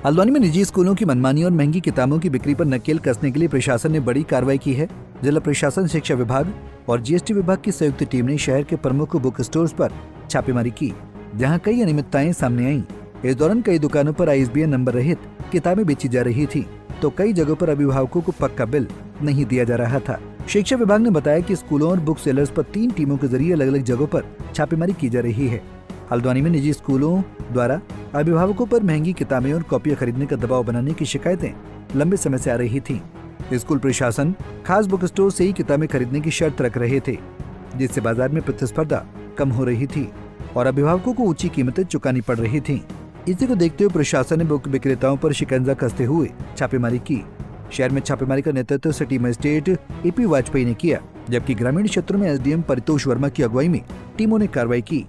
हल्द्वानी में निजी स्कूलों की मनमानी और महंगी किताबों की बिक्री पर नकेल कसने के लिए प्रशासन ने बड़ी कार्रवाई की है। जिला प्रशासन, शिक्षा विभाग और जीएसटी विभाग की संयुक्त टीम ने शहर के प्रमुख बुक स्टोर्स पर छापेमारी की, जहां कई अनियमितताएं सामने आईं। इस दौरान कई दुकानों पर ISBN नंबर रहित किताबें बेची जा रही थी, तो कई जगहों पर अभिभावकों को पक्का बिल नहीं दिया जा रहा था। शिक्षा विभाग ने बताया कि स्कूलों और बुक सेलर्स पर 3 टीमों के जरिए अलग अलग जगहों पर छापेमारी की जा रही है। हल्द्वानी में निजी स्कूलों द्वारा अभिभावकों पर महंगी किताबें और कॉपियां खरीदने का दबाव बनाने की शिकायतें लंबे समय से आ रही थीं। स्कूल प्रशासन खास बुक स्टोर से ही किताबें खरीदने की शर्त रख रहे थे, जिससे बाजार में प्रतिस्पर्धा कम हो रही थी और अभिभावकों को ऊंची कीमतें चुकानी पड़ रही थीं। इसी को देखते हुए प्रशासन ने बुक विक्रेताओं पर शिकंजा कसते हुए छापेमारी की। शहर में छापेमारी का नेतृत्व सिटी मजिस्ट्रेट AP वाजपेयी ने किया, जबकि ग्रामीण क्षेत्रों में SDM परितोष वर्मा की अगुवाई में टीमों ने कार्रवाई की।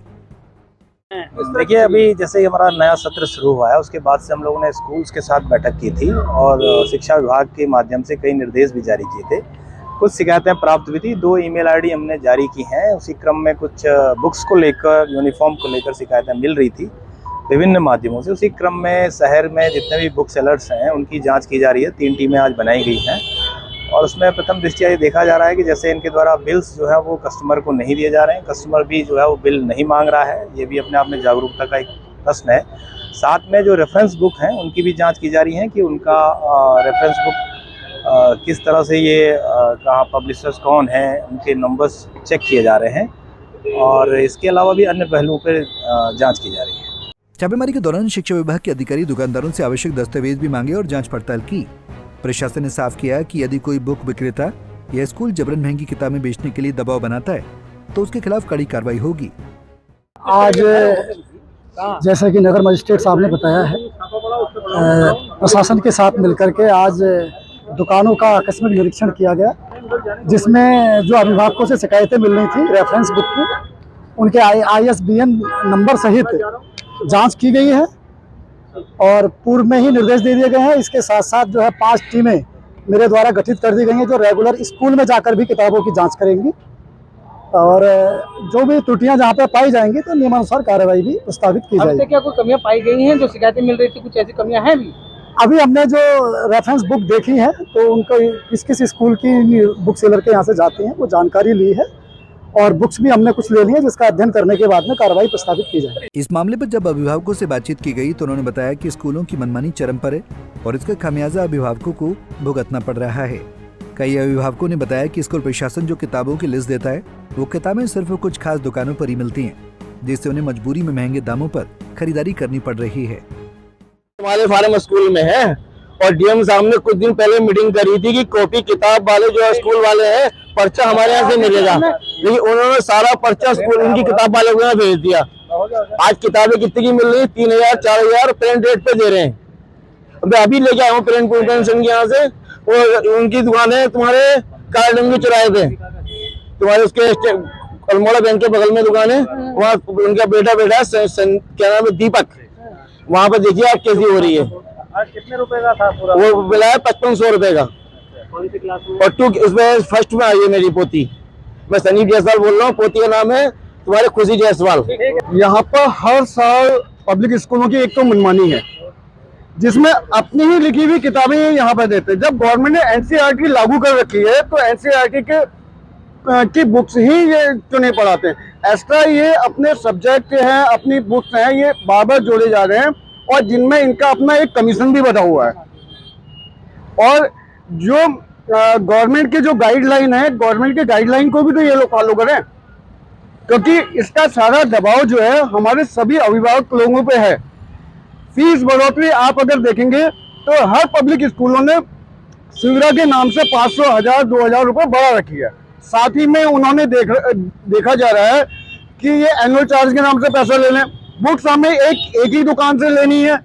देखिए, अभी जैसे हमारा नया सत्र शुरू हुआ है, उसके बाद से हम लोगों ने स्कूल्स के साथ बैठक की थी और शिक्षा विभाग के माध्यम से कई निर्देश भी जारी किए थे। कुछ शिकायतें प्राप्त हुई थी, 2 ईमेल ID हमने जारी की हैं। उसी क्रम में कुछ बुक्स को लेकर, यूनिफॉर्म को लेकर शिकायतें मिल रही थी विभिन्न माध्यमों से। उसी क्रम में शहर में जितने भी बुक सेलर्स हैं उनकी जाँच की जा रही है। 3 टीमें आज बनाई गई हैं और उसमें प्रथम दृष्टया ये देखा जा रहा है कि जैसे इनके द्वारा बिल्स जो है वो कस्टमर को नहीं दिए जा रहे हैं, कस्टमर भी जो है वो बिल नहीं मांग रहा है। ये भी अपने आप में जागरूकता का एक प्रश्न है। साथ में जो रेफरेंस बुक हैं उनकी भी जांच की जा रही है कि उनका रेफरेंस बुक किस तरह से, ये कहाँ पब्लिशर्स कौन हैं, उनके नंबर्स चेक किए जा रहे हैं और इसके अलावा भी अन्य पहलुओं पर जाँच की जा रही है। छापेमारी के दौरान शिक्षा विभाग के अधिकारी दुकानदारों से आवश्यक दस्तावेज भी मांगे और जाँच पड़ताल की। प्रशासन ने साफ किया कि यदि कोई बुक विक्रेता या स्कूल जबरन महंगी किताबें बेचने के लिए दबाव बनाता है तो उसके खिलाफ कड़ी कार्रवाई होगी। आज जैसा कि नगर मजिस्ट्रेट साहब ने बताया है, प्रशासन के साथ मिलकर के आज दुकानों का आकस्मिक निरीक्षण किया गया, जिसमें जो अभिभावकों से शिकायतें मिल रही थी रेफरेंस बुक की, उनके ISBN नंबर सहित जांच की गई है और पूर्व में ही निर्देश दे दिए गए हैं। इसके साथ साथ जो है 5 टीमें मेरे द्वारा गठित कर दी गई हैं, जो रेगुलर स्कूल में जाकर भी किताबों की जांच करेंगी और जो भी त्रुटियां जहां पर पाई जाएंगी तो नियमानुसार कार्रवाई भी प्रस्तावित की जाएगी। क्या कोई कमियां पाई गई हैं? जो शिकायतें मिल रही थी, कुछ ऐसी कमियां हैं भी? अभी हमने जो रेफरेंस बुक देखी है तो उनको किस किस स्कूल की बुक सेलर के यहाँ से जाती हैं वो जानकारी ली है और बुक्स भी हमने कुछ ले ली है, जिसका अध्ययन करने के बाद में कार्रवाई प्रस्तावित की जाए। इस मामले पर जब अभिभावकों से बातचीत की गई तो उन्होंने बताया कि स्कूलों की मनमानी चरम पर है और इसका खामियाजा अभिभावकों को भुगतना पड़ रहा है। कई अभिभावकों ने बताया कि स्कूल प्रशासन जो किताबों की लिस्ट देता है वो किताबें सिर्फ कुछ खास दुकानों पर ही मिलती हैं, जिससे उन्हें मजबूरी में महंगे दामों पर खरीदारी करनी पड़ रही है। हमारे फार्म स्कूल में है और DM साहब ने कुछ दिन पहले मीटिंग करी थी कि कॉपी किताब वाले जो स्कूल वाले हैं पर्चा हमारे यहाँ से मिलेगा, लेकिन उन्होंने सारा पर्चा स्कूल उनकी किताब वाले को भेज दिया। आज किताबें कितनी की मिल रही है? 3000 4000 प्रिंट रेट पे दे रहे हैं। अभी लेके आया हूँ प्रिंट के यहाँ से, वो उनकी दुकान है तुम्हारे कालडंगी चौराहे पे, तुम्हारे उसके अल्मोड़ा बैंक के बगल में दुकान है। वहाँ उनका बेटा क्या नाम है, दीपक, वहाँ पे देखिए आप कैसी हो रही है। कितने रुपए का था पूरा? वो मिला है 5500 रुपए का और 2 उसमें फर्स्ट में आई है मेरी पोती। मैं सनी जायसवाल बोल रहा हूँ, पोती का नाम है तुम्हारे खुशी जायसवाल। यहाँ पर हर साल पब्लिक स्कूलों की एक तो मनमानी है, जिसमें अपनी ही लिखी हुई किताबें यहाँ पर देते हैं। जब गवर्नमेंट ने NCERT लागू कर रखी है तो NCERT की बुक्स ही ये क्यों नहीं पढ़ाते हैं? एक्स्ट्रा ये अपने सब्जेक्ट हैं, अपनी बुक्स हैं, ये बार बार जोड़े जा रहे हैं और जिनमें इनका अपना एक कमीशन भी बना हुआ है। और जो गवर्नमेंट के जो गाइडलाइन है, गवर्नमेंट के गाइडलाइन को भी तो ये लोग फॉलो करें, क्योंकि इसका सारा दबाव जो है हमारे सभी अभिभावक लोगों पे है। फीस बढ़ोतरी आप अगर देखेंगे तो हर पब्लिक स्कूलों ने सुविधा के नाम से 500, 1000, 2000 रुपये बढ़ा रखी है। साथ ही में उन्होंने देखा जा रहा है कि ये एनुअल चार्ज के नाम से पैसा ले लें। बुक्स हमें एक ही दुकान से लेनी है,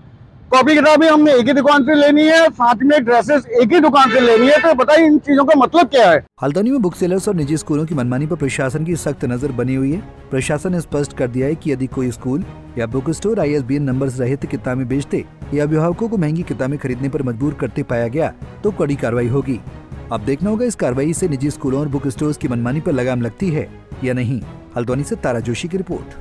कॉपी किताबें हमने एक ही दुकान से लेनी है, साथ में ड्रेसेस एक ही दुकान से लेनी है। तो बताइए इन चीजों का मतलब क्या है? हल्द्वानी में बुक सेलर्स और निजी स्कूलों की मनमानी पर प्रशासन की सख्त नजर बनी हुई है। प्रशासन ने स्पष्ट कर दिया है कि यदि कोई स्कूल या बुक स्टोर ISBN नंबर रहित किताबें बेचते या अभिभावकों को महंगी किताबें खरीदने पर मजबूर करते पाया गया तो कड़ी कार्रवाई होगी। अब देखना होगा इस कार्रवाई से निजी स्कूलों और बुक स्टोर्स की मनमानी पर लगाम लगती है या नहीं। हल्द्वानी से तारा जोशी की रिपोर्ट।